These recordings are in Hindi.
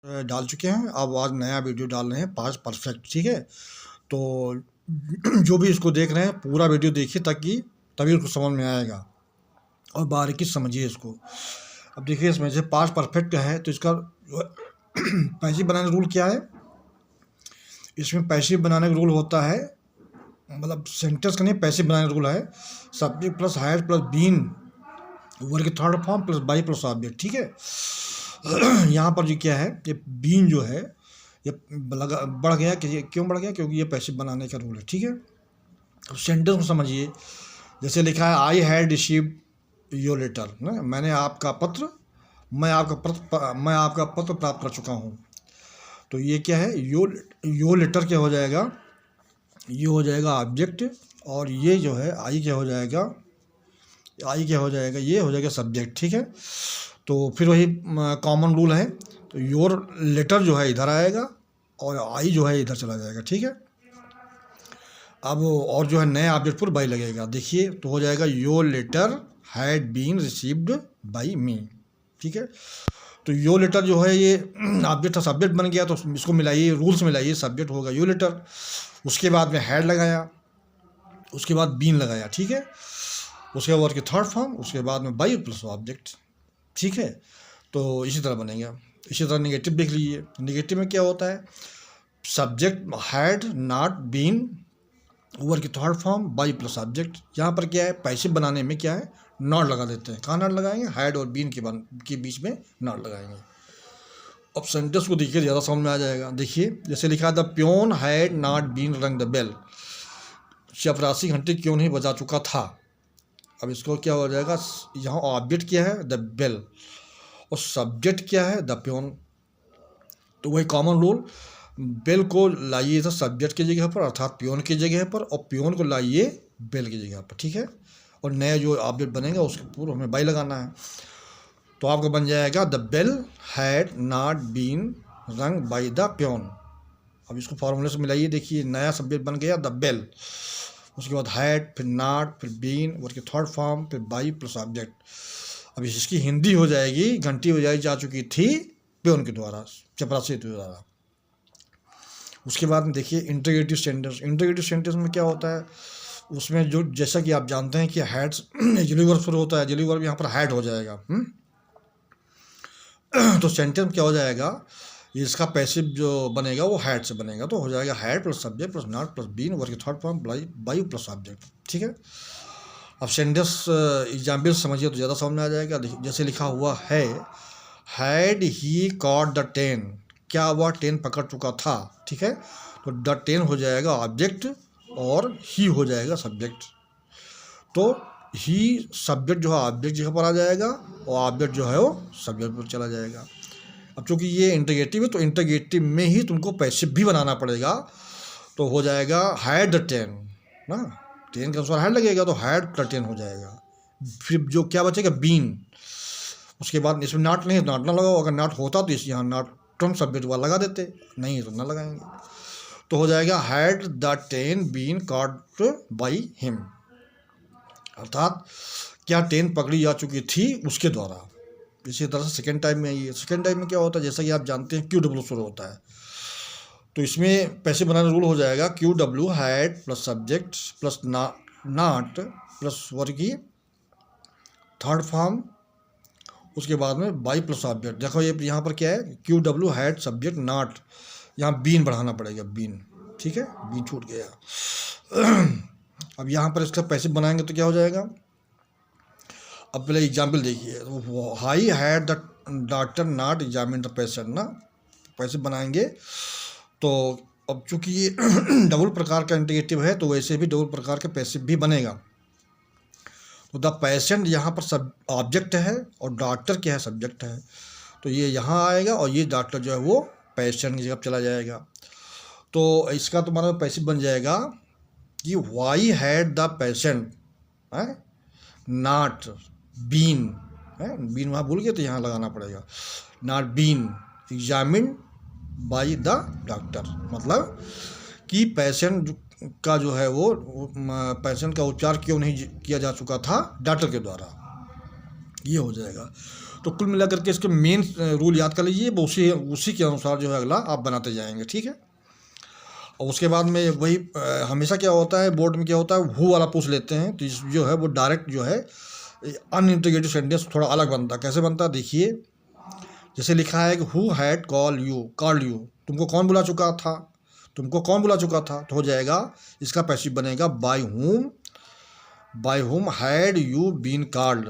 डाल चुके हैं। अब आज नया वीडियो डाल रहे हैं पास्ट परफेक्ट। ठीक है, तो जो भी इसको देख रहे हैं पूरा वीडियो देखिए ताकि तभी उसको समझ में आएगा और बारीकी से समझिए इसको। अब देखिए इसमें से पास्ट परफेक्ट है तो इसका पैसिव बनाने का रूल क्या है। इसमें पैसिव बनाने का रूल होता है, मतलब सेंटेंस का नहीं, पैसिव बनाने का रूल है subject plus had plus been verb के third form plus by plus object. ठीक है, यहाँ पर जो क्या है, ये बीन जो है ये बढ़ गया कि ये क्यों बढ़ गया, क्योंकि ये पैसिव बनाने का रूल है। ठीक है, अब सेंटेंस को समझिए। जैसे लिखा है I had received your letter, ना, मैंने आपका पत्र मैं आपका पत्र प्राप्त कर चुका हूँ। तो ये क्या है, यो लेटर क्या हो जाएगा, ये हो जाएगा ऑब्जेक्ट, और ये जो है आई क्या हो जाएगा, ये हो जाएगा सब्जेक्ट। ठीक है, तो फिर वही कॉमन रूल है, तो योर लेटर जो है इधर आएगा और आई जो है इधर चला जाएगा। ठीक है, अब और जो है नए ऑब्जेक्ट पर बाई लगेगा। देखिए तो हो जाएगा your letter had been received by me. ठीक है, तो यो लेटर जो है ये ऑब्जेक्ट था, सब्जेक्ट बन गया, तो इसको मिलाइए, रूल्स मिलाइए, सब्जेक्ट होगा यो लेटर, उसके बाद में हैड लगाया, उसके बाद बीन लगाया। ठीक है, उसके बाद के थर्ड फॉर्म, उसके बाद में बाई प्लस ऑब्जेक्ट। ठीक है, तो इसी तरह बनेगा। इसी तरह नेगेटिव देख लीजिए। नेगेटिव में क्या होता है, subject had not been over की third form by plus object. यहाँ पर क्या है, पैसिव बनाने में क्या है, नॉट लगा देते हैं। कहाँ नॉट लगाएंगे, हैड और बीन के बीच में नॉट लगाएंगे। अब सेंटेंस को देखिए, ज़्यादा समझ में आ जाएगा। देखिए जैसे लिखा है the peon had not been rung the bell, चपरासी घंटे क्यों नहीं बजा चुका था। अब इसको क्या हो जाएगा, यहाँ ऑब्जेक्ट क्या है, द बेल, और सब्जेक्ट क्या है, द प्योन। तो वही कॉमन रूल, बेल को लाइए था सब्जेक्ट की जगह पर अर्थात प्योन की जगह पर, और प्योन को लाइए बेल की जगह पर। ठीक है, और नया जो ऑब्जेक्ट बनेगा उसके पूर्व हमें बाई लगाना है। तो आपका बन जाएगा the bell had not been rung by the peon. अब इसको फॉर्मूले से मिलाइए, देखिए नया सब्जेक्ट बन गया द बेल, उसके बाद हैड, फिर नॉट, फिर बीन, उसके थर्ड फॉर्म, फिर बाई प्लस ऑब्जेक्ट। अब इसकी हिंदी हो जाएगी, घंटी बजाई जा चुकी थी प्योन के द्वारा, चपरासी के द्वारा। उसके बाद में देखिए इंटीग्रेटिव सेंटेंस। इंटीग्रेटिव सेंटेंस में क्या होता है, उसमें जो जैसा कि आप जानते हैं कि हैड ऑक्सिलरी वर्ब शुरू होता है, ऑक्सिलरी वर्ब यहाँ पर हैड हो जाएगा। तो सेंटेंस क्या हो जाएगा, इसका पैसिव जो बनेगा वो हैड से बनेगा, तो हो जाएगा had plus subject plus not plus been verb third form by plus object. ठीक है, अब सेंटेंस एग्जाम्पल समझिए तो ज़्यादा समझ में आ जाएगा। जैसे लिखा हुआ है हैड ही कॉट द 10, क्या वह 10 पकड़ चुका था। ठीक है, तो द 10 हो जाएगा ऑब्जेक्ट और ही हो जाएगा सब्जेक्ट। तो ही सब्जेक्ट जो है ऑब्जेक्ट जगह पर आ जाएगा और ऑब्जेक्ट जो है वो सब्जेक्ट पर चला जाएगा। अब चूँकि ये इंटीग्रेटिव है तो इंटीग्रेटिव में ही तुमको पैसिव भी बनाना पड़ेगा, तो हो जाएगा हैड द 10 ना, 10 के अनुसार हैड लगेगा तो हैड द 10 हो जाएगा। फिर जो क्या बचेगा, बीन। उसके बाद इसमें नॉट नहीं, नॉट ना लगाओ, अगर नॉट होता तो इस यहाँ नॉट टर्म सब्जेक्ट वाला लगा देते, नहीं तो ना लगाएंगे। तो हो जाएगा had the 10 been caught by him, अर्थात क्या 10 पकड़ी जा चुकी थी उसके द्वारा। इसी तरह से सेकेंड टाइम में आइए। सेकेंड टाइम में क्या होता है, जैसा कि आप जानते हैं क्यू डब्ल्यू शुरू होता है, तो इसमें पैसे बनाने रूल हो जाएगा Q W had plus subject plus not plus वर्ग की थर्ड फॉर्म, उसके बाद में बाई प्लस ऑब्जेक्ट। देखो ये यहाँ पर क्या है, Q W had subject not, यहाँ बीन बढ़ाना पड़ेगा, बीन। ठीक है, बीन छूट गया। अब यहाँ पर इसका पैसे बनाएंगे तो क्या हो जाएगा, अब पहले एग्जाम्पल देखिए। High had the doctor not examine the patient ना, पैसे बनाएंगे तो अब चूंकि ये डबल प्रकार का इंटीग्रेटिव है तो वैसे भी डबल प्रकार के पैसिव भी बनेगा। तो द पेशेंट यहाँ पर सब ऑब्जेक्ट है और डॉक्टर क्या है, सब्जेक्ट है, तो ये यहाँ आएगा और ये डॉक्टर जो है वो पेशेंट की जगह चला जाएगा। तो इसका तुम्हारा पैसिव बन जाएगा कि why had the patient not been, been वहाँ भूल गए तो यहाँ लगाना पड़ेगा, not been examined by the doctor, मतलब कि पेशेंट का जो है वो पेशेंट का उपचार क्यों नहीं किया जा चुका था डॉक्टर के द्वारा, ये हो जाएगा। तो कुल मिलाकर के इसके मेन रूल याद कर लीजिए, वो उसी के अनुसार जो है अगला आप बनाते जाएंगे, ठीक है। और उसके बाद में वही हमेशा क्या होता है बोर्ड में क्या होता है, हु वाला पूछ लेते हैं, तो जो है वो डायरेक्ट जो है अनइंटीग्रेटेड सेंटेंस थोड़ा अलग बनता है। कैसे बनता है देखिए, जैसे लिखा है कि हु हैड कॉल्ड यू, तुमको कौन बुला चुका था, तुमको कौन बुला चुका था, तो हो जाएगा इसका पैसिव बनेगा by whom had you been called,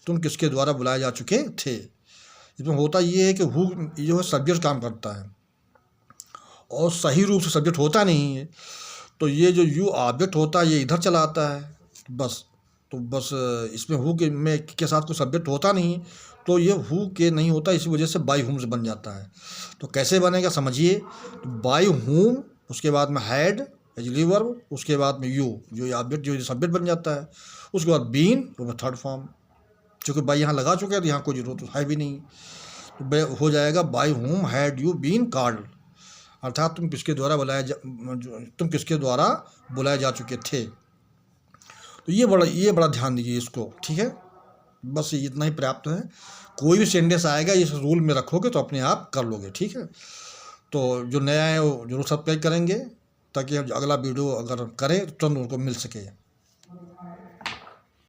तुम किसके द्वारा बुलाए जा चुके थे। इसमें होता ये है कि हु जो है सब्जेक्ट काम करता है और सही रूप से सब्जेक्ट होता नहीं है, तो ये जो यू ऑब्जेक्ट होता है ये इधर चला आता है बस। तो बस इसमें हु के साथ कोई सब्जेक्ट होता नहीं, तो ये हु के नहीं होता, इसी वजह से बाय हुम से बन जाता है। तो कैसे बनेगा समझिए, तो बाय हुम, उसके बाद में हैड एजली वर्ब, उसके बाद में यू जो ऑब्जेक्ट जो सब्जेक्ट बन जाता है, उसके बाद बीन तो थर्ड फॉर्म, चूँकि बाय यहाँ लगा चुके हैं तो यहाँ कोई जरूरत है भी नहीं, तो हो जाएगा by whom had you been called, अर्थात तुम किसके द्वारा बुलाए जा चुके थे। तो ये बड़ा ध्यान दीजिए इसको, ठीक है। बस इतना ही पर्याप्त है। कोई भी सेंटेंस आएगा इस रूल में रखोगे तो अपने आप कर लोगे, ठीक है। तो जो नया है वो जरूर सब्सक्राइब करेंगे ताकि हम अगला वीडियो अगर करें तो तुरंत उनको मिल सके।